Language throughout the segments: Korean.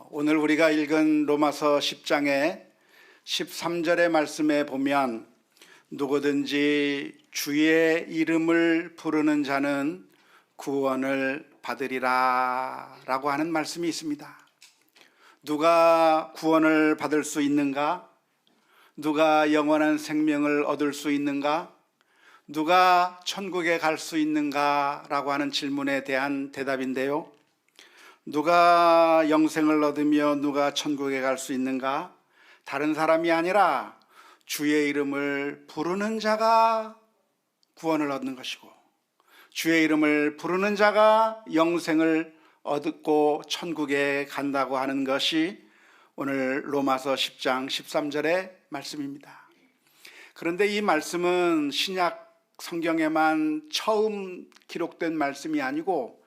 오늘 우리가 읽은 로마서 10장의 13절의 말씀에 보면 누구든지 주의 이름을 부르는 자는 구원을 받으리라 라고 하는 말씀이 있습니다. 누가 구원을 받을 수 있는가? 누가 영원한 생명을 얻을 수 있는가? 누가 천국에 갈 수 있는가? 라고 하는 질문에 대한 대답인데요, 누가 영생을 얻으며 누가 천국에 갈 수 있는가? 다른 사람이 아니라 주의 이름을 부르는 자가 구원을 얻는 것이고, 주의 이름을 부르는 자가 영생을 얻고 천국에 간다고 하는 것이 오늘 로마서 10장 13절의 말씀입니다. 그런데 이 말씀은 신약 성경에만 처음 기록된 말씀이 아니고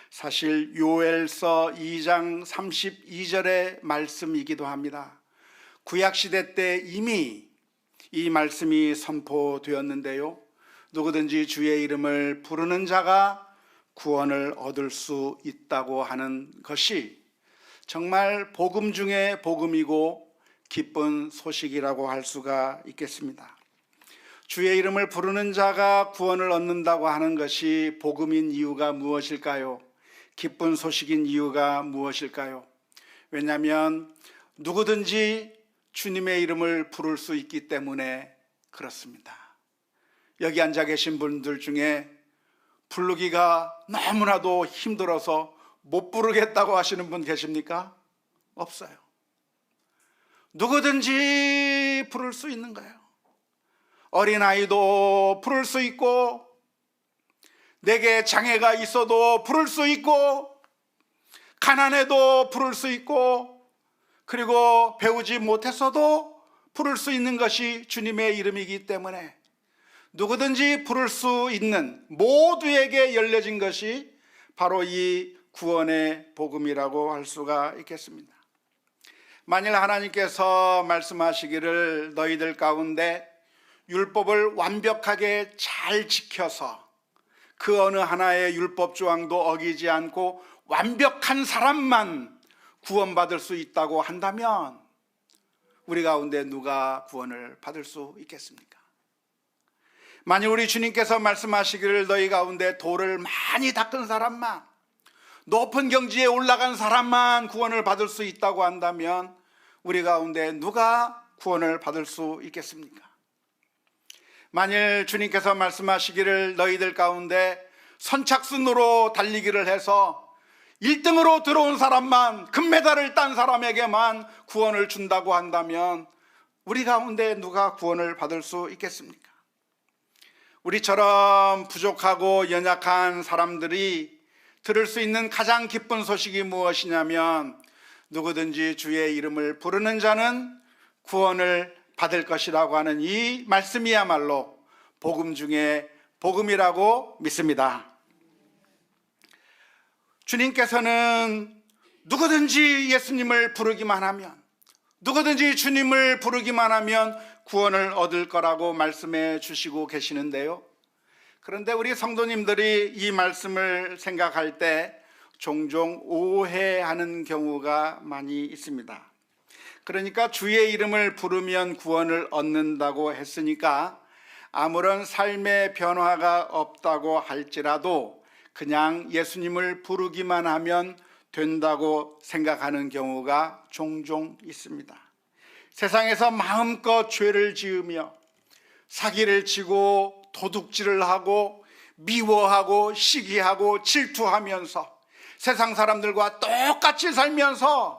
사실 요엘서 2장 32절의 말씀이기도 합니다. 구약시대 때 이미 이 말씀이 선포되었는데요, 누구든지 주의 이름을 부르는 자가 구원을 얻을 수 있다고 하는 것이 정말 복음 중에 복음이고 기쁜 소식이라고 할 수가 있겠습니다. 주의 이름을 부르는 자가 구원을 얻는다고 하는 것이 복음인 이유가 무엇일까요? 기쁜 소식인 이유가 무엇일까요? 왜냐하면 누구든지 주님의 이름을 부를 수 있기 때문에 그렇습니다. 여기 앉아 계신 분들 중에 부르기가 너무나도 힘들어서 못 부르겠다고 하시는 분 계십니까? 없어요. 누구든지 부를 수 있는 거예요. 어린아이도 부를 수 있고, 내게 장애가 있어도 부를 수 있고, 가난해도 부를 수 있고, 그리고 배우지 못했어도 부를 수 있는 것이 주님의 이름이기 때문에 누구든지 부를 수 있는, 모두에게 열려진 것이 바로 이 구원의 복음이라고 할 수가 있겠습니다. 만일 하나님께서 말씀하시기를 너희들 가운데 율법을 완벽하게 잘 지켜서 그 어느 하나의 율법 조항도 어기지 않고 완벽한 사람만 구원받을 수 있다고 한다면 우리 가운데 누가 구원을 받을 수 있겠습니까? 만일 우리 주님께서 말씀하시기를 너희 가운데 돌을 많이 닦은 사람만, 높은 경지에 올라간 사람만 구원을 받을 수 있다고 한다면 우리 가운데 누가 구원을 받을 수 있겠습니까? 만일 주님께서 말씀하시기를 너희들 가운데 선착순으로 달리기를 해서 1등으로 들어온 사람만, 금메달을 딴 사람에게만 구원을 준다고 한다면 우리 가운데 누가 구원을 받을 수 있겠습니까? 우리처럼 부족하고 연약한 사람들이 들을 수 있는 가장 기쁜 소식이 무엇이냐면 누구든지 주의 이름을 부르는 자는 구원을 받을 것이라고 하는 이 말씀이야말로 복음 중에 복음이라고 믿습니다. 주님께서는 누구든지 예수님을 부르기만 하면, 누구든지 주님을 부르기만 하면 구원을 얻을 거라고 말씀해 주시고 계시는데요, 그런데 우리 성도님들이 이 말씀을 생각할 때 종종 오해하는 경우가 많이 있습니다. 그러니까 주의 이름을 부르면 구원을 얻는다고 했으니까 아무런 삶의 변화가 없다고 할지라도 그냥 예수님을 부르기만 하면 된다고 생각하는 경우가 종종 있습니다. 세상에서 마음껏 죄를 지으며 사기를 치고 도둑질을 하고 미워하고 시기하고 질투하면서 세상 사람들과 똑같이 살면서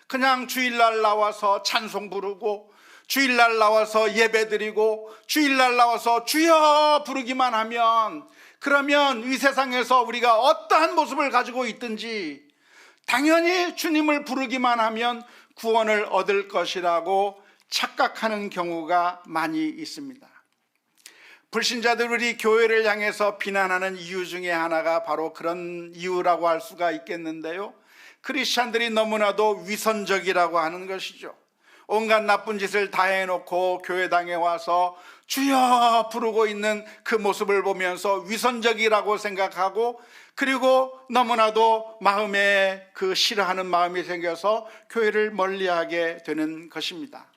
그냥 주일날 나와서 찬송 부르고 주일날 나와서 예배드리고 주일날 나와서 주여 부르기만 하면, 그러면 이 세상에서 우리가 어떠한 모습을 가지고 있든지 당연히 주님을 부르기만 하면 구원을 얻을 것이라고 착각하는 경우가 많이 있습니다. 불신자들이 교회를 향해서 비난하는 이유 중에 하나가 바로 그런 이유라고 할 수가 있겠는데요, 크리스찬들이 너무나도 위선적이라고 하는 것이죠. 온갖 나쁜 짓을 다 해놓고 교회당에 와서 주여 부르고 있는 그 모습을 보면서 위선적이라고 생각하고 그리고 너무나도 마음에 싫어하는 마음이 생겨서 교회를 멀리하게 되는 것입니다.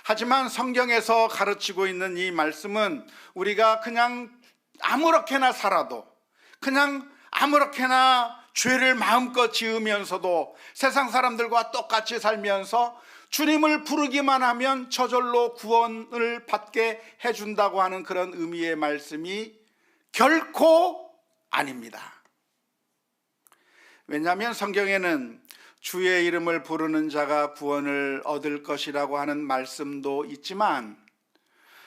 하지만 성경에서 가르치고 있는 이 말씀은 우리가 그냥 아무렇게나 살아도, 그냥 아무렇게나 죄를 마음껏 지으면서도 세상 사람들과 똑같이 살면서 주님을 부르기만 하면 저절로 구원을 받게 해준다고 하는 그런 의미의 말씀이 결코 아닙니다. 왜냐하면 성경에는 주의 이름을 부르는 자가 구원을 얻을 것이라고 하는 말씀도 있지만,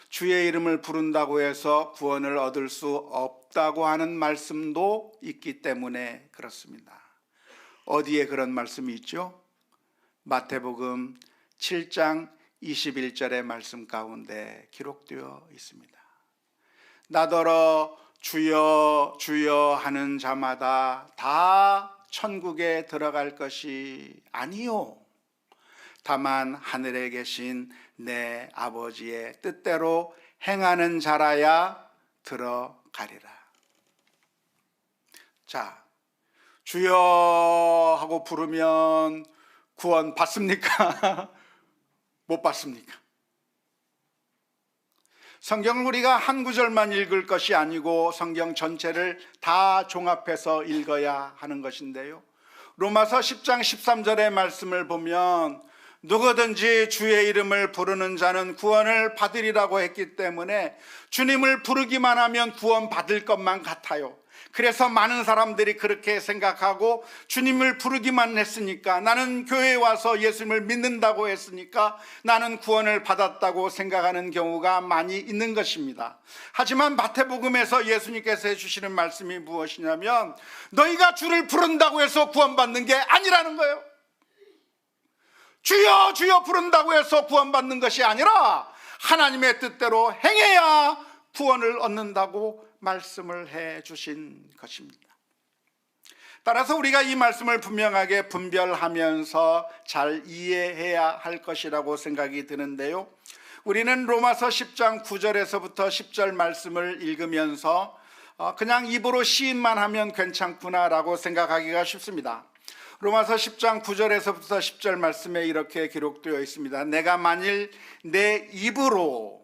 주의 이름을 부른다고 해서 구원을 얻을 수 없다고 하는 말씀도 있기 때문에 그렇습니다. 어디에 그런 말씀이 있죠? 마태복음 7장 21절의 말씀 가운데 기록되어 있습니다. 나더러 주여 주여 하는 자마다 다 천국에 들어갈 것이 아니요, 다만 하늘에 계신 내 아버지의 뜻대로 행하는 자라야 들어가리라. 자, 주여 하고 부르면 구원 받습니까? 못 받습니까? 성경을 우리가 한 구절만 읽을 것이 아니고 성경 전체를 다 종합해서 읽어야 하는 것인데요, 로마서 10장 13절의 말씀을 보면 누구든지 주의 이름을 부르는 자는 구원을 받으리라고 했기 때문에 주님을 부르기만 하면 구원 받을 것만 같아요. 그래서 많은 사람들이 그렇게 생각하고, 주님을 부르기만 했으니까, 나는 교회에 와서 예수님을 믿는다고 했으니까 나는 구원을 받았다고 생각하는 경우가 많이 있는 것입니다. 하지만 마태복음에서 예수님께서 해주시는 말씀이 무엇이냐면, 너희가 주를 부른다고 해서 구원받는 게 아니라는 거예요. 주여 주여 부른다고 해서 구원받는 것이 아니라 하나님의 뜻대로 행해야 구원을 얻는다고 말씀을 해 주신 것입니다. 따라서 우리가 이 말씀을 분명하게 분별하면서 잘 이해해야 할 것이라고 생각이 드는데요, 우리는 로마서 10장 9절에서부터 10절 말씀을 읽으면서 그냥 입으로 시인만 하면 괜찮구나라고 생각하기가 쉽습니다. 로마서 10장 9절에서부터 10절 말씀에 이렇게 기록되어 있습니다. 내가 만일 내 입으로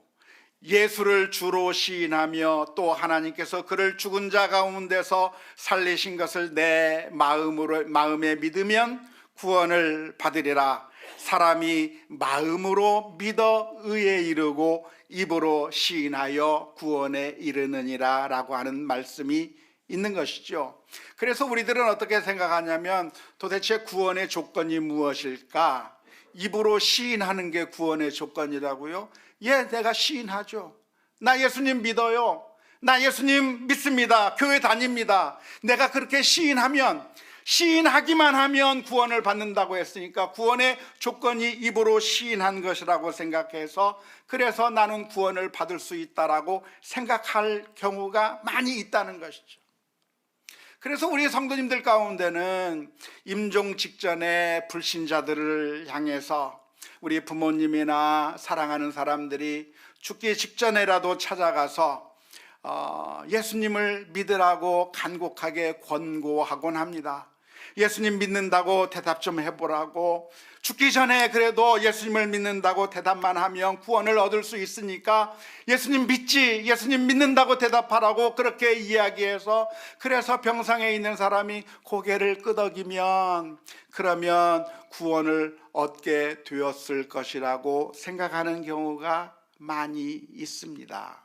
예수를 주로 시인하며 또 하나님께서 그를 죽은 자 가운데서 살리신 것을 내 마음에 믿으면 구원을 받으리라. 사람이 마음으로 믿어 의에 이르고 입으로 시인하여 구원에 이르느니라 라고 하는 말씀이 있는 것이죠. 그래서 우리들은 어떻게 생각하냐면, 도대체 구원의 조건이 무엇일까? 입으로 시인하는 게 구원의 조건이라고요? 예, 내가 시인하죠. 나 예수님 믿어요. 나 예수님 믿습니다. 교회 다닙니다. 내가 그렇게 시인하기만 하면 구원을 받는다고 했으니까 구원의 조건이 입으로 시인한 것이라고 생각해서, 그래서 나는 구원을 받을 수 있다라고 생각할 경우가 많이 있다는 것이죠. 그래서 우리 성도님들 가운데는 임종 직전에 불신자들을 향해서 우리 부모님이나 사랑하는 사람들이 죽기 직전에라도 찾아가서 예수님을 믿으라고 간곡하게 권고하곤 합니다. 예수님 믿는다고 대답 좀 해보라고, 죽기 전에 그래도 예수님을 믿는다고 대답만 하면 구원을 얻을 수 있으니까 예수님 믿지, 예수님 믿는다고 대답하라고 그렇게 이야기해서, 그래서 병상에 있는 사람이 고개를 끄덕이면 그러면 구원을 얻게 되었을 것이라고 생각하는 경우가 많이 있습니다.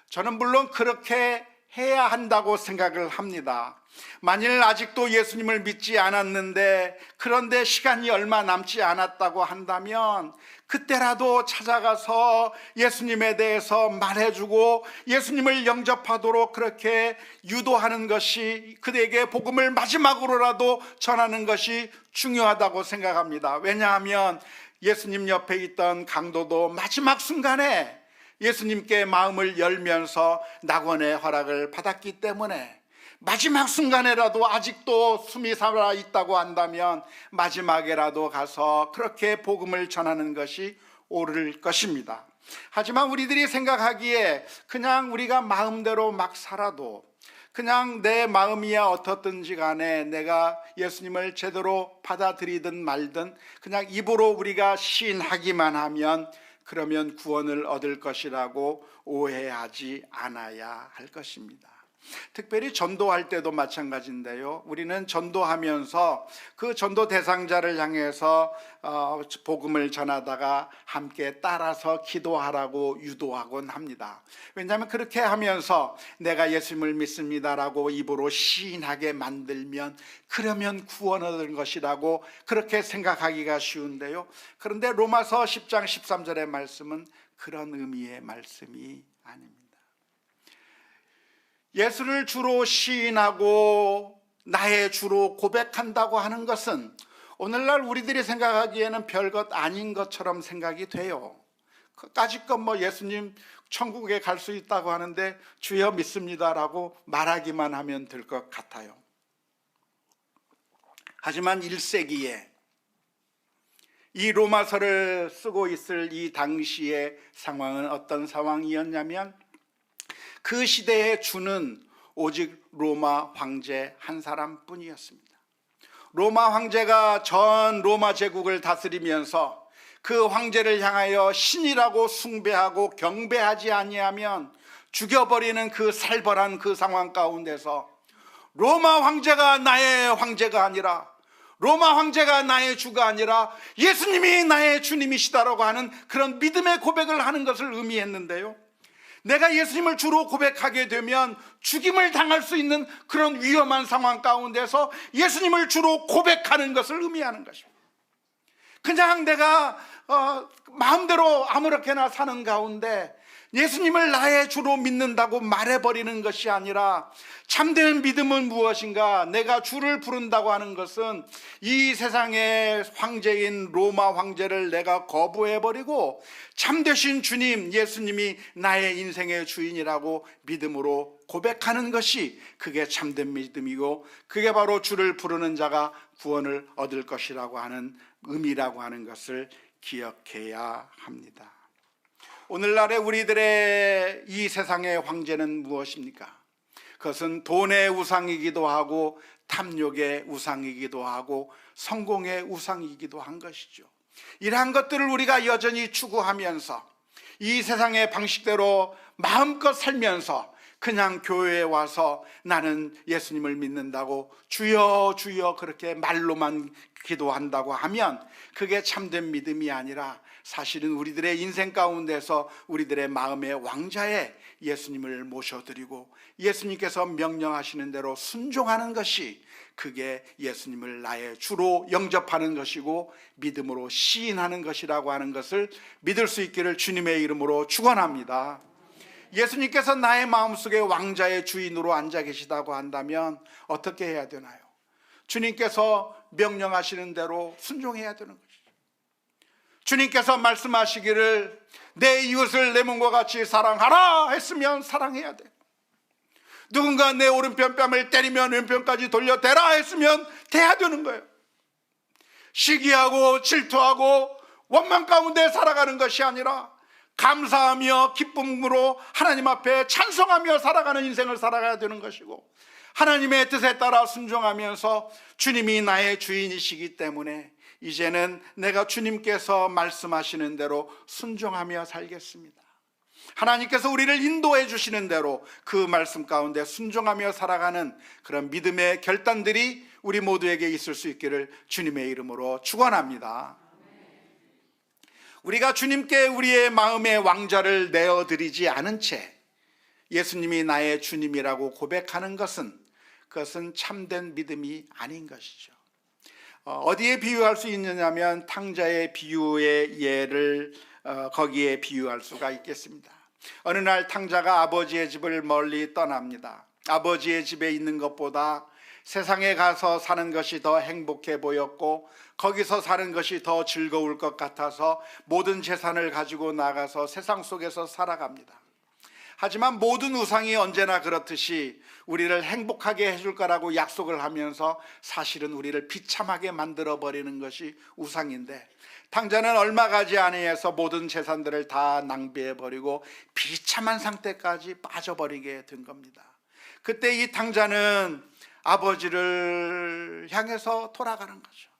저는 물론 그렇게 해야 한다고 생각을 합니다. 만일 아직도 예수님을 믿지 않았는데, 그런데 시간이 얼마 남지 않았다고 한다면 그때라도 찾아가서 예수님에 대해서 말해주고 예수님을 영접하도록 그렇게 유도하는 것이, 그에게 복음을 마지막으로라도 전하는 것이 중요하다고 생각합니다. 왜냐하면 예수님 옆에 있던 강도도 마지막 순간에 예수님께 마음을 열면서 낙원의 허락을 받았기 때문에, 마지막 순간에라도 아직도 숨이 살아 있다고 한다면 마지막에라도 가서 그렇게 복음을 전하는 것이 옳을 것입니다. 하지만 우리들이 생각하기에 그냥 우리가 마음대로 막 살아도, 그냥 내 마음이야 어떻든지 간에 내가 예수님을 제대로 받아들이든 말든 그냥 입으로 우리가 시인하기만 하면 그러면 구원을 얻을 것이라고 오해하지 않아야 할 것입니다. 특별히 전도할 때도 마찬가지인데요. 우리는 전도하면서 그 전도 대상자를 향해서 복음을 전하다가 함께 따라서 기도하라고 유도하곤 합니다. 왜냐하면 그렇게 하면서 내가 예수님을 믿습니다라고 입으로 시인하게 만들면 그러면 구원 얻을 것이라고 그렇게 생각하기가 쉬운데요. 그런데 로마서 10장 13절의 말씀은 그런 의미의 말씀이 아닙니다. 예수를 주로 시인하고 나의 주로 고백한다고 하는 것은 오늘날 우리들이 생각하기에는 별것 아닌 것처럼 생각이 돼요. 까짓것 예수님 천국에 갈 수 있다고 하는데 주여 믿습니다라고 말하기만 하면 될 것 같아요. 하지만 1세기에 이 로마서를 쓰고 있을 이 당시의 상황은 어떤 상황이었냐면 그 시대의 주는 오직 로마 황제 한 사람뿐이었습니다. 로마 황제가 전 로마 제국을 다스리면서 그 황제를 향하여 신이라고 숭배하고 경배하지 아니하면 죽여버리는 그 살벌한 그 상황 가운데서 로마 황제가 나의 황제가 아니라, 로마 황제가 나의 주가 아니라 예수님이 나의 주님이시다라고 하는 그런 믿음의 고백을 하는 것을 의미했는데요, 내가 예수님을 주로 고백하게 되면 죽임을 당할 수 있는 그런 위험한 상황 가운데서 예수님을 주로 고백하는 것을 의미하는 것입니다. 그냥 내가 마음대로 아무렇게나 사는 가운데 예수님을 나의 주로 믿는다고 말해버리는 것이 아니라, 참된 믿음은 무엇인가? 내가 주를 부른다고 하는 것은 이 세상의 황제인 로마 황제를 내가 거부해버리고 참되신 주님 예수님이 나의 인생의 주인이라고 믿음으로 고백하는 것이 그게 참된 믿음이고, 그게 바로 주를 부르는 자가 구원을 얻을 것이라고 하는 의미라고 하는 것을 기억해야 합니다. 오늘날의 우리들의 이 세상의 황제는 무엇입니까? 그것은 돈의 우상이기도 하고 탐욕의 우상이기도 하고 성공의 우상이기도 한 것이죠. 이러한 것들을 우리가 여전히 추구하면서 이 세상의 방식대로 마음껏 살면서 그냥 교회에 와서 나는 예수님을 믿는다고 주여 주여 그렇게 말로만 기도한다고 하면 그게 참된 믿음이 아니라 사실은 우리들의 인생 가운데서 우리들의 마음의 왕자에 예수님을 모셔드리고 예수님께서 명령하시는 대로 순종하는 것이 그게 예수님을 나의 주로 영접하는 것이고 믿음으로 시인하는 것이라고 하는 것을 믿을 수 있기를 주님의 이름으로 축원합니다. 예수님께서 나의 마음속에 왕자의 주인으로 앉아 계시다고 한다면 어떻게 해야 되나요? 주님께서 명령하시는 대로 순종해야 되는 것이죠. 주님께서 말씀하시기를 내 이웃을 내 몸과 같이 사랑하라 했으면 사랑해야 돼. 누군가 내 오른편 뺨을 때리면 왼편까지 돌려대라 했으면 돼야 되는 거예요. 시기하고 질투하고 원망 가운데 살아가는 것이 아니라 감사하며 기쁨으로 하나님 앞에 찬송하며 살아가는 인생을 살아가야 되는 것이고, 하나님의 뜻에 따라 순종하면서 주님이 나의 주인이시기 때문에 이제는 내가 주님께서 말씀하시는 대로 순종하며 살겠습니다. 하나님께서 우리를 인도해 주시는 대로 그 말씀 가운데 순종하며 살아가는 그런 믿음의 결단들이 우리 모두에게 있을 수 있기를 주님의 이름으로 축원합니다. 우리가 주님께 우리의 마음의 왕자를 내어드리지 않은 채 예수님이 나의 주님이라고 고백하는 것은 그것은 참된 믿음이 아닌 것이죠. 어디에 비유할 수 있느냐면 탕자의 비유의 예를 거기에 비유할 수가 있겠습니다. 어느 날 탕자가 아버지의 집을 멀리 떠납니다. 아버지의 집에 있는 것보다 세상에 가서 사는 것이 더 행복해 보였고 거기서 사는 것이 더 즐거울 것 같아서 모든 재산을 가지고 나가서 세상 속에서 살아갑니다. 하지만 모든 우상이 언제나 그렇듯이 우리를 행복하게 해줄 거라고 약속을 하면서 사실은 우리를 비참하게 만들어버리는 것이 우상인데, 탕자는 얼마 가지 아니해서 모든 재산들을 다 낭비해버리고 비참한 상태까지 빠져버리게 된 겁니다. 그때 이 탕자는 아버지를 향해서 돌아가는 거죠.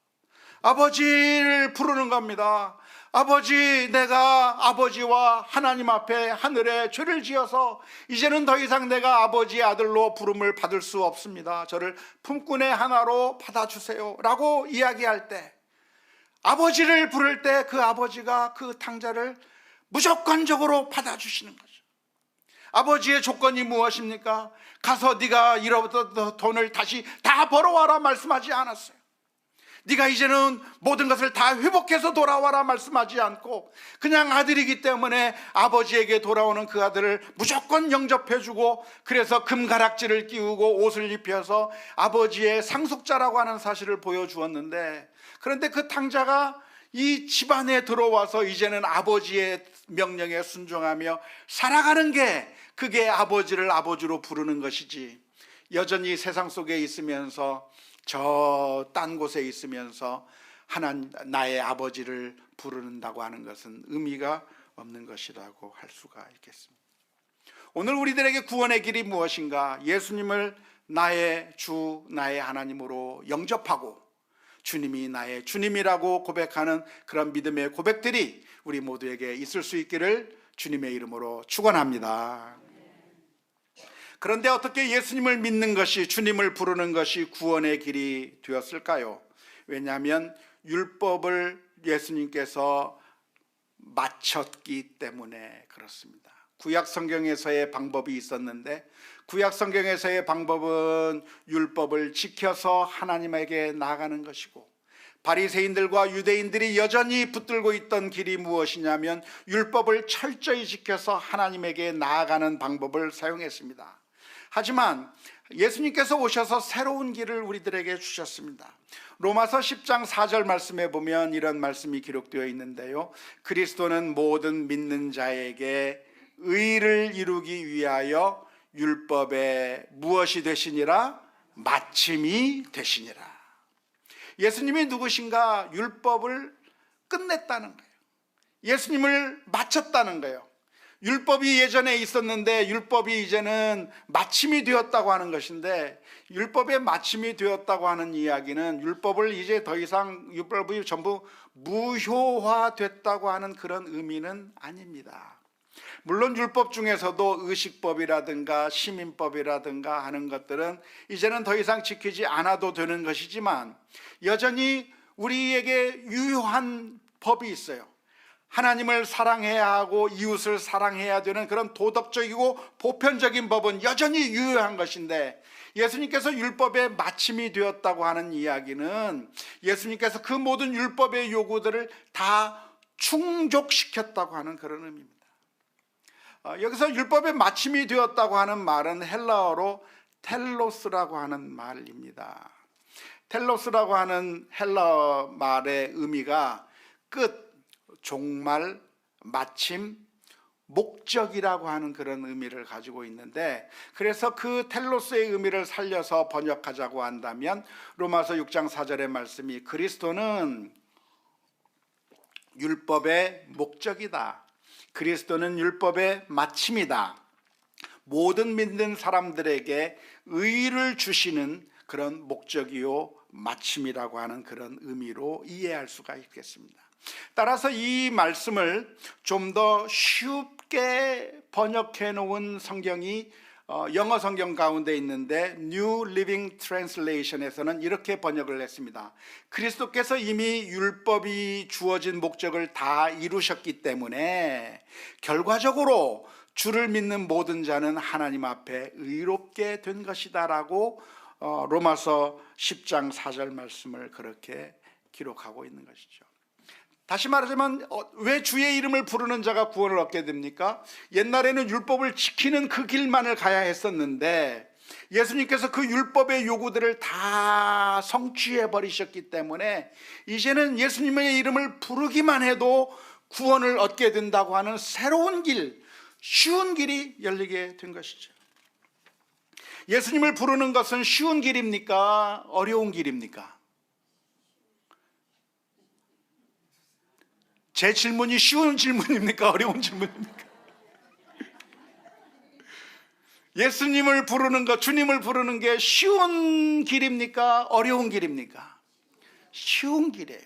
아버지를 부르는 겁니다. 아버지, 내가 아버지와 하나님 앞에 하늘에 죄를 지어서 이제는 더 이상 내가 아버지의 아들로 부름을 받을 수 없습니다. 저를 품꾼의 하나로 받아주세요 라고 이야기할 때, 아버지를 부를 때 그 아버지가 그 탕자를 무조건적으로 받아주시는 거죠. 아버지의 조건이 무엇입니까? 가서 네가 잃어버렸던 돈을 다시 다 벌어와라 말씀하지 않았어요. 네가 이제는 모든 것을 다 회복해서 돌아와라 말씀하지 않고, 그냥 아들이기 때문에 아버지에게 돌아오는 그 아들을 무조건 영접해주고, 그래서 금가락지를 끼우고 옷을 입혀서 아버지의 상속자라고 하는 사실을 보여주었는데, 그런데 그 탕자가 이 집안에 들어와서 이제는 아버지의 명령에 순종하며 살아가는 게, 그게 아버지를 아버지로 부르는 것이지, 여전히 세상 속에 있으면서 저 딴 곳에 있으면서 나의 아버지를 부른다고 하는 것은 의미가 없는 것이라고 할 수가 있겠습니다. 오늘 우리들에게 구원의 길이 무엇인가? 예수님을 나의 주, 나의 하나님으로 영접하고 주님이 나의 주님이라고 고백하는 그런 믿음의 고백들이 우리 모두에게 있을 수 있기를 주님의 이름으로 축원합니다. 그런데 어떻게 예수님을 믿는 것이, 주님을 부르는 것이 구원의 길이 되었을까요? 왜냐하면 율법을 예수님께서 마쳤기 때문에 그렇습니다. 구약 성경에서의 방법이 있었는데, 구약 성경에서의 방법은 율법을 지켜서 하나님에게 나아가는 것이고, 바리새인들과 유대인들이 여전히 붙들고 있던 길이 무엇이냐면 율법을 철저히 지켜서 하나님에게 나아가는 방법을 사용했습니다. 하지만 예수님께서 오셔서 새로운 길을 우리들에게 주셨습니다. 로마서 10장 4절 말씀에 보면 이런 말씀이 기록되어 있는데요, 그리스도는 모든 믿는 자에게 의를 이루기 위하여 율법에 무엇이 되시니라? 마침이 되시니라. 예수님이 누구신가? 율법을 끝냈다는 거예요. 예수님을 마쳤다는 거예요. 율법이 예전에 있었는데 율법이 이제는 마침이 되었다고 하는 것인데, 율법의 마침이 되었다고 하는 이야기는 율법을 이제 더 이상, 율법이 전부 무효화됐다고 하는 그런 의미는 아닙니다. 물론 율법 중에서도 의식법이라든가 시민법이라든가 하는 것들은 이제는 더 이상 지키지 않아도 되는 것이지만, 여전히 우리에게 유효한 법이 있어요. 하나님을 사랑해야 하고 이웃을 사랑해야 되는 그런 도덕적이고 보편적인 법은 여전히 유효한 것인데, 예수님께서 율법의 마침이 되었다고 하는 이야기는 예수님께서 그 모든 율법의 요구들을 다 충족시켰다고 하는 그런 의미입니다. 여기서 율법의 마침이 되었다고 하는 말은 헬라어로 텔로스라고 하는 말입니다. 텔로스라고 하는 헬라어 말의 의미가 끝, 종말, 마침, 목적이라고 하는 그런 의미를 가지고 있는데, 그래서 그 텔로스의 의미를 살려서 번역하자고 한다면 로마서 6장 4절의 말씀이 그리스도는 율법의 목적이다, 그리스도는 율법의 마침이다, 모든 믿는 사람들에게 의를 주시는 그런 목적이요 마침이라고 하는 그런 의미로 이해할 수가 있겠습니다. 따라서 이 말씀을 좀 더 쉽게 번역해 놓은 성경이 영어 성경 가운데 있는데 New Living Translation에서는 이렇게 번역을 했습니다. 그리스도께서 이미 율법이 주어진 목적을 다 이루셨기 때문에 결과적으로 주를 믿는 모든 자는 하나님 앞에 의롭게 된 것이다 라고 로마서 10장 4절 말씀을 그렇게 기록하고 있는 것이죠. 다시 말하자면 왜 주의 이름을 부르는 자가 구원을 얻게 됩니까? 옛날에는 율법을 지키는 그 길만을 가야 했었는데 예수님께서 그 율법의 요구들을 다 성취해 버리셨기 때문에 이제는 예수님의 이름을 부르기만 해도 구원을 얻게 된다고 하는 새로운 길, 쉬운 길이 열리게 된 것이죠. 예수님을 부르는 것은 쉬운 길입니까? 어려운 길입니까? 제 질문이 쉬운 질문입니까? 어려운 질문입니까? 예수님을 부르는 것, 주님을 부르는 게 쉬운 길입니까? 어려운 길입니까? 쉬운 길이에요.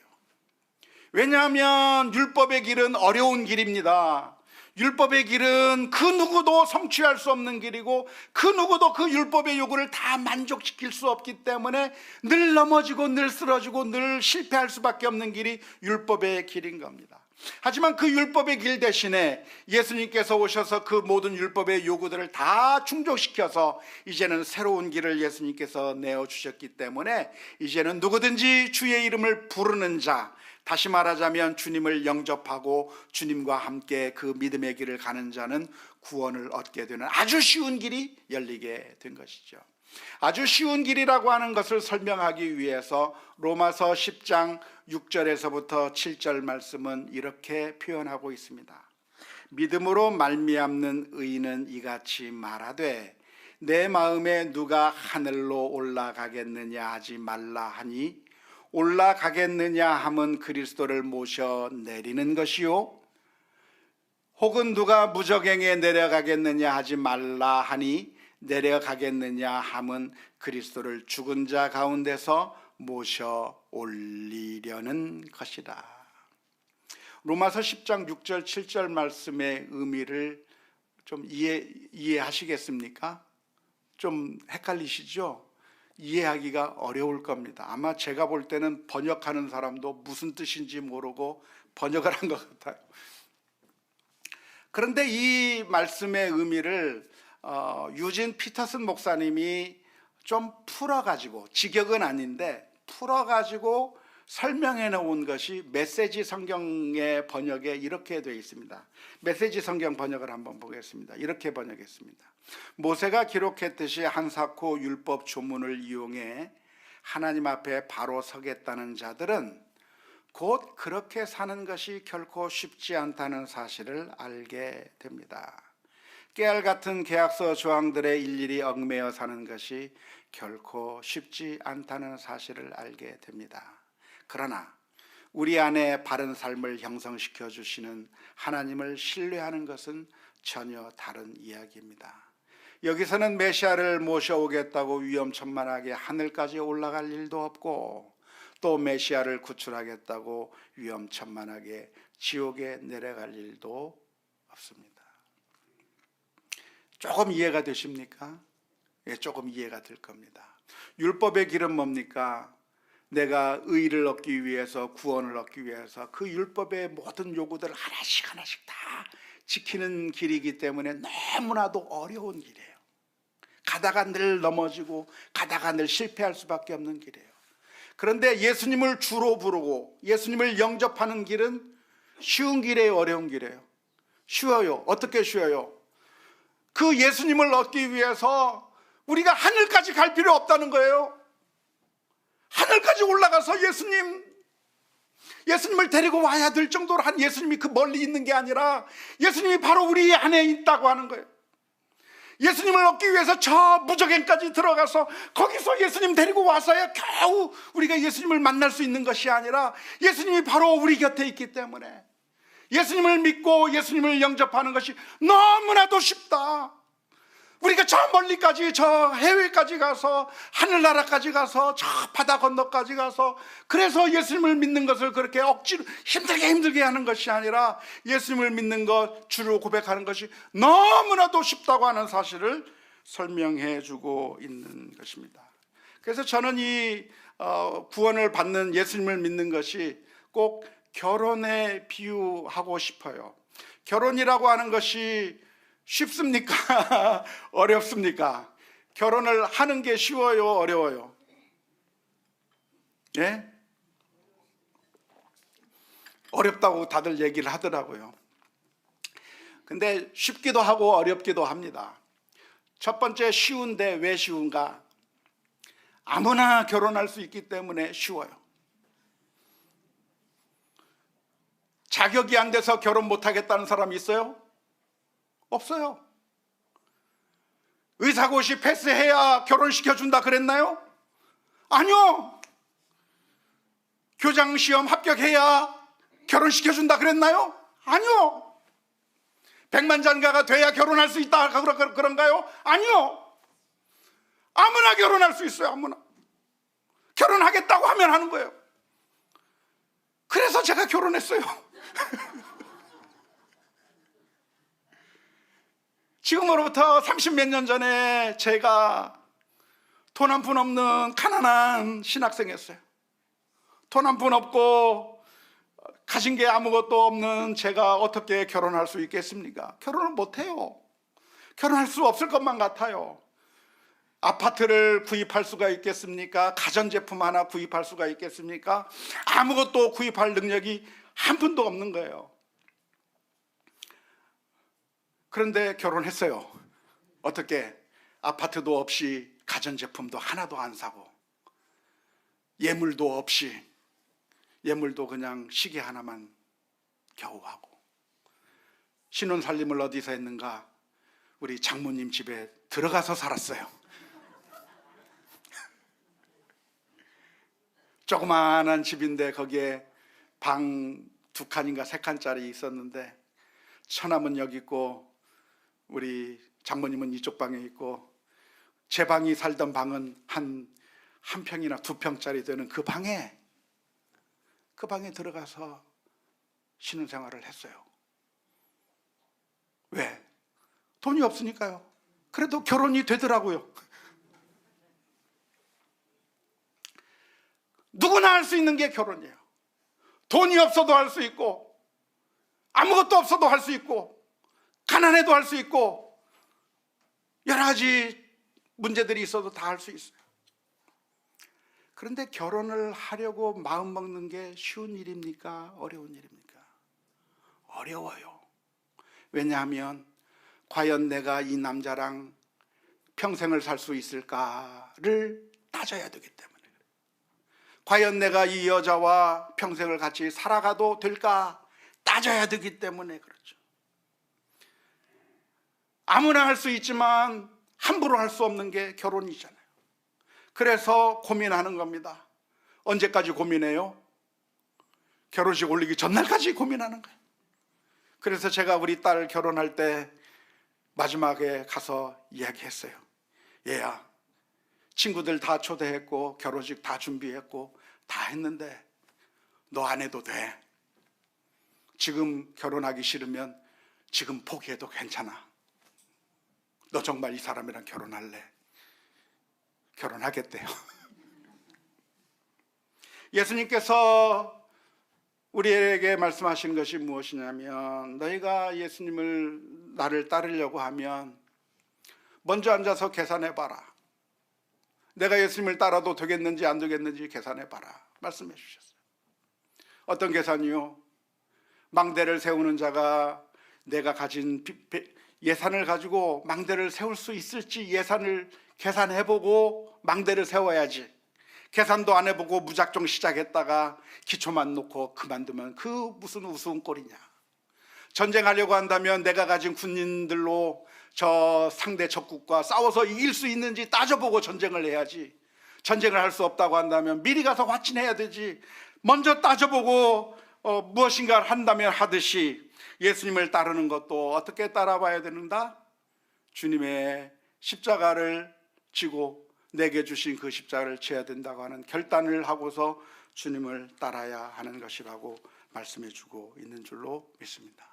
왜냐하면 율법의 길은 어려운 길입니다. 율법의 길은 그 누구도 성취할 수 없는 길이고, 그 누구도 그 율법의 요구를 다 만족시킬 수 없기 때문에 늘 넘어지고 늘 쓰러지고 늘 실패할 수밖에 없는 길이 율법의 길인 겁니다. 하지만 그 율법의 길 대신에 예수님께서 오셔서 그 모든 율법의 요구들을 다 충족시켜서 이제는 새로운 길을 예수님께서 내어주셨기 때문에 이제는 누구든지 주의 이름을 부르는 자, 다시 말하자면 주님을 영접하고 주님과 함께 그 믿음의 길을 가는 자는 구원을 얻게 되는 아주 쉬운 길이 열리게 된 것이죠. 아주 쉬운 길이라고 하는 것을 설명하기 위해서 로마서 10장 6절에서부터 7절 말씀은 이렇게 표현하고 있습니다. 믿음으로 말미암는 의인은 이같이 말하되 내 마음에 누가 하늘로 올라가겠느냐 하지 말라 하니 올라가겠느냐 함은 그리스도를 모셔 내리는 것이요, 혹은 누가 무저갱에 내려가겠느냐 하지 말라 하니 내려가겠느냐 함은 그리스도를 죽은 자 가운데서 모셔 올리려는 것이다. 로마서 10장 6절 7절 말씀의 의미를 좀 이해하시겠습니까? 좀 헷갈리시죠? 이해하기가 어려울 겁니다. 아마 제가 볼 때는 번역하는 사람도 무슨 뜻인지 모르고 번역을 한 것 같아요. 그런데 이 말씀의 의미를 유진 피터슨 목사님이 좀 풀어가지고, 직역은 아닌데 풀어가지고 설명해 놓은 것이 메시지 성경의 번역에 이렇게 되어 있습니다. 메시지 성경 번역을 한번 보겠습니다. 이렇게 번역했습니다. 모세가 기록했듯이 한사코 율법 조문을 이용해 하나님 앞에 바로 서겠다는 자들은 곧 그렇게 사는 것이 결코 쉽지 않다는 사실을 알게 됩니다. 깨알 같은 계약서 조항들에 일일이 얽매여 사는 것이 결코 쉽지 않다는 사실을 알게 됩니다. 그러나 우리 안에 바른 삶을 형성시켜 주시는 하나님을 신뢰하는 것은 전혀 다른 이야기입니다. 여기서는 메시아를 모셔오겠다고 위험천만하게 하늘까지 올라갈 일도 없고, 또 메시아를 구출하겠다고 위험천만하게 지옥에 내려갈 일도 없습니다. 조금 이해가 되십니까? 예, 조금 이해가 될 겁니다. 율법의 길은 뭡니까? 내가 의를 얻기 위해서, 구원을 얻기 위해서 그 율법의 모든 요구들을 하나씩 하나씩 다 지키는 길이기 때문에 너무나도 어려운 길이에요. 가다가 늘 넘어지고 가다가 늘 실패할 수밖에 없는 길이에요. 그런데 예수님을 주로 부르고 예수님을 영접하는 길은 쉬운 길이에요, 어려운 길이에요? 쉬워요. 어떻게 쉬워요? 그 예수님을 얻기 위해서 우리가 하늘까지 갈 필요 없다는 거예요. 하늘까지 올라가서 예수님을 데리고 와야 될 정도로 한 예수님이 그 멀리 있는 게 아니라 예수님이 바로 우리 안에 있다고 하는 거예요. 예수님을 얻기 위해서 저 무저갱까지 들어가서 거기서 예수님 데리고 와서야 겨우 우리가 예수님을 만날 수 있는 것이 아니라 예수님이 바로 우리 곁에 있기 때문에 예수님을 믿고 예수님을 영접하는 것이 너무나도 쉽다. 우리가 저 멀리까지, 저 해외까지 가서, 하늘나라까지 가서, 저 바다 건너까지 가서, 그래서 예수님을 믿는 것을 그렇게 억지로 힘들게 하는 것이 아니라 예수님을 믿는 것, 주로 고백하는 것이 너무나도 쉽다고 하는 사실을 설명해 주고 있는 것입니다. 그래서 저는 이 구원을 받는 예수님을 믿는 것이 꼭 결혼에 비유하고 싶어요. 결혼이라고 하는 것이 쉽습니까? 어렵습니까? 결혼을 하는 게 쉬워요? 어려워요? 예? 어렵다고 다들 얘기를 하더라고요. 근데 쉽기도 하고 어렵기도 합니다. 첫 번째, 쉬운데 왜 쉬운가? 아무나 결혼할 수 있기 때문에 쉬워요. 자격이 안 돼서 결혼 못 하겠다는 사람이 있어요? 없어요. 의사고시 패스해야 결혼시켜준다 그랬나요? 아니요. 교장시험 합격해야 결혼시켜준다 그랬나요? 아니요. 백만장자가 돼야 결혼할 수 있다 그런가요? 아니요. 아무나 결혼할 수 있어요. 아무나. 결혼하겠다고 하면 하는 거예요. 그래서 제가 결혼했어요. 지금으로부터 30몇 년 전에 제가 돈 한 푼 없는 가난한 신학생이었어요. 돈 한 푼 없고 가진 게 아무것도 없는 제가 어떻게 결혼할 수 있겠습니까? 결혼을 못해요. 결혼할 수 없을 것만 같아요. 아파트를 구입할 수가 있겠습니까? 가전제품 하나 구입할 수가 있겠습니까? 아무것도 구입할 능력이 한 푼도 없는 거예요. 그런데 결혼했어요. 어떻게? 아파트도 없이 가전제품도 하나도 안 사고 예물도 없이, 예물도 그냥 시계 하나만 겨우 하고. 신혼살림을 어디서 했는가? 우리 장모님 집에 들어가서 살았어요. 조그마한 집인데 거기에 방 2칸인가 3칸짜리 있었는데 처남은 여기 있고 우리 장모님은 이쪽 방에 있고 제 방이 살던 방은 한 평이나 2평짜리 되는 그 방에 들어가서 신혼생활을 했어요. 왜? 돈이 없으니까요. 그래도 결혼이 되더라고요. 누구나 할 수 있는 게 결혼이에요. 돈이 없어도 할 수 있고 아무것도 없어도 할 수 있고 가난해도 할 수 있고 여러 가지 문제들이 있어도 다 할 수 있어요. 그런데 결혼을 하려고 마음먹는 게 쉬운 일입니까? 어려운 일입니까? 어려워요. 왜냐하면 과연 내가 이 남자랑 평생을 살 수 있을까를 따져야 되기 때문에. 과연 내가 이 여자와 평생을 같이 살아가도 될까 따져야 되기 때문에 그렇죠. 아무나 할 수 있지만 함부로 할 수 없는 게 결혼이잖아요. 그래서 고민하는 겁니다. 언제까지 고민해요? 결혼식 올리기 전날까지 고민하는 거예요. 그래서 제가 우리 딸 결혼할 때 마지막에 가서 이야기했어요. 얘야, 친구들 다 초대했고 결혼식 다 준비했고 다 했는데 너 안 해도 돼. 지금 결혼하기 싫으면 지금 포기해도 괜찮아. 너 정말 이 사람이랑 결혼할래? 결혼하겠대요. 예수님께서 우리에게 말씀하신 것이 무엇이냐면 너희가 예수님을 나를 따르려고 하면 먼저 앉아서 계산해 봐라. 내가 예수님을 따라도 되겠는지 안 되겠는지 계산해 봐라 말씀해 주셨어요. 어떤 계산이요? 망대를 세우는 자가 내가 가진 예산을 가지고 망대를 세울 수 있을지 예산을 계산해보고 망대를 세워야지. 계산도 안 해보고 무작정 시작했다가 기초만 놓고 그만두면 그 무슨 우스운 꼴이냐. 전쟁하려고 한다면 내가 가진 군인들로 저 상대 적국과 싸워서 이길 수 있는지 따져보고 전쟁을 해야지. 전쟁을 할 수 없다고 한다면 미리 가서 화친해야 되지. 먼저 따져보고 무엇인가를 한다면 하듯이 예수님을 따르는 것도 어떻게 따라봐야 되는가? 주님의 십자가를 지고 내게 주신 그 십자가를 져야 된다고 하는 결단을 하고서 주님을 따라야 하는 것이라고 말씀해 주고 있는 줄로 믿습니다.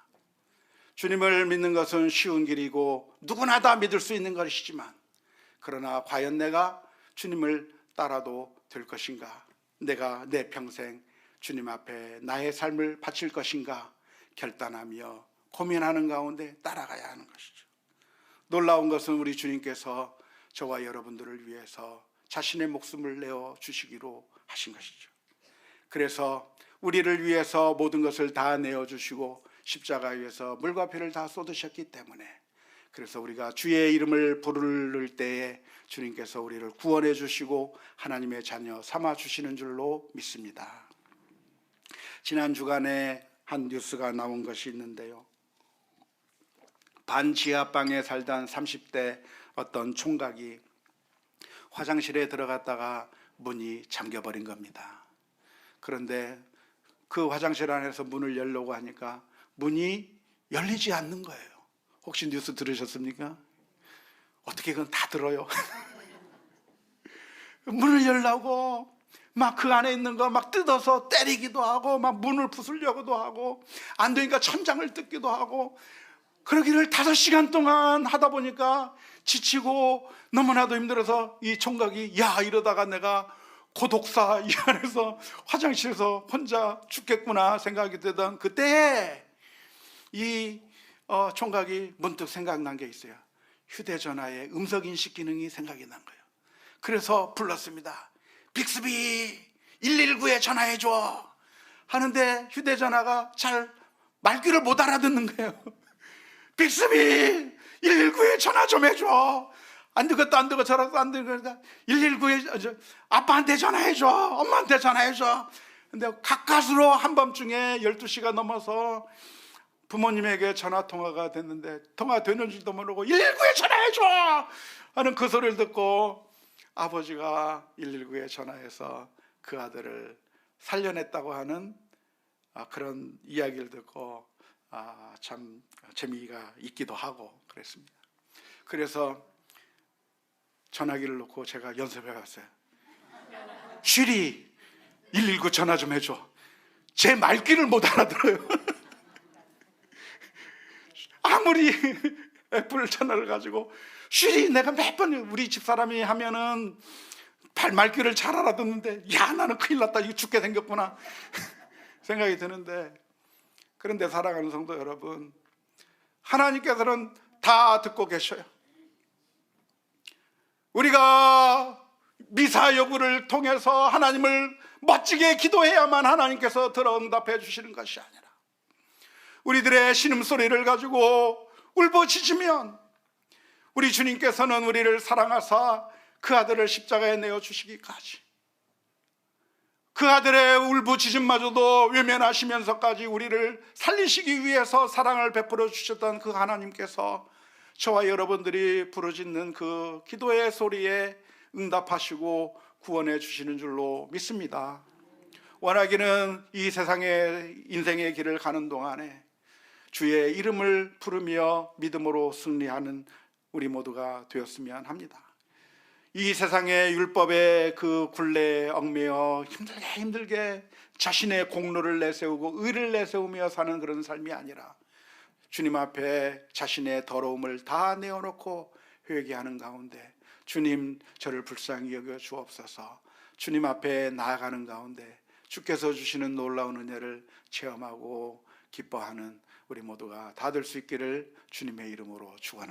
주님을 믿는 것은 쉬운 길이고 누구나 다 믿을 수 있는 것이지만 그러나 과연 내가 주님을 따라도 될 것인가? 내가 내 평생 주님 앞에 나의 삶을 바칠 것인가? 결단하며 고민하는 가운데 따라가야 하는 것이죠. 놀라운 것은 우리 주님께서 저와 여러분들을 위해서 자신의 목숨을 내어 주시기로 하신 것이죠. 그래서 우리를 위해서 모든 것을 다 내어 주시고 십자가 위에서 물과 피를 다 쏟으셨기 때문에 그래서 우리가 주의 이름을 부를 때에 주님께서 우리를 구원해 주시고 하나님의 자녀 삼아 주시는 줄로 믿습니다. 지난 주간에 한 뉴스가 나온 것이 있는데요. 반지하방에 살던 30대 어떤 총각이 화장실에 들어갔다가 문이 잠겨버린 겁니다. 그런데 그 화장실 안에서 문을 열려고 하니까 문이 열리지 않는 거예요. 혹시 뉴스 들으셨습니까? 어떻게 그건 다 들어요. 문을 열라고 막 그 안에 있는 거 막 뜯어서 때리기도 하고 막 문을 부수려고도 하고 안 되니까 천장을 뜯기도 하고 그러기를 5시간 동안 하다 보니까 지치고 너무나도 힘들어서 이 총각이 야 이러다가 내가 고독사 이 안에서 화장실에서 혼자 죽겠구나 생각이 되던 그때에 이 총각이 문득 생각난 게 있어요. 휴대전화에 음성인식 기능이 생각이 난 거예요. 그래서 불렀습니다. 빅스비 119에 전화해줘 하는데 휴대전화가 잘 말귀를 못 알아듣는 거예요. 빅스비 119에 전화 좀 해줘. 안 되겠다 안 되고 저라도 안 되니까 119에 아빠한테 전화해줘 엄마한테 전화해줘. 근데 가까스로 한밤중에 12시가 넘어서 부모님에게 전화통화가 됐는데 통화되는 줄도 모르고 119에 전화해줘 하는 그 소리를 듣고 아버지가 119에 전화해서 그 아들을 살려냈다고 하는 그런 이야기를 듣고 참 재미가 있기도 하고 그랬습니다. 그래서 전화기를 놓고 제가 연습해 갔어요. 쉬리 119 전화 좀 해줘. 제 말귀를 못 알아들어요. 아무리 애플 전화를 가지고 쉬리 내가 몇 번 우리 집사람이 하면은 말귀를 잘 알아듣는데 야 나는 큰일 났다 이거 죽게 생겼구나 생각이 드는데, 그런데 사랑하는 성도 여러분, 하나님께서는 다 듣고 계셔요. 우리가 미사 여부를 통해서 하나님을 멋지게 기도해야만 하나님께서 들어 응답해 주시는 것이 아니라 우리들의 신음소리를 가지고 울부짖으면 우리 주님께서는 우리를 사랑하사 그 아들을 십자가에 내어주시기까지, 그 아들의 울부짖음마저도 외면하시면서까지 우리를 살리시기 위해서 사랑을 베풀어 주셨던 그 하나님께서 저와 여러분들이 부르짖는 그 기도의 소리에 응답하시고 구원해 주시는 줄로 믿습니다. 원하기는 이 세상의 인생의 길을 가는 동안에 주의 이름을 부르며 믿음으로 승리하는 우리 모두가 되었으면 합니다. 이 세상의 율법의 그 굴레에 얽매여 힘들게 자신의 공로를 내세우고 의를 내세우며 사는 그런 삶이 아니라 주님 앞에 자신의 더러움을 다 내어놓고 회개하는 가운데 주님 저를 불쌍히 여겨 주옵소서, 주님 앞에 나아가는 가운데 주께서 주시는 놀라운 은혜를 체험하고 기뻐하는 우리 모두가 다 될 수 있기를 주님의 이름으로 축원합니다.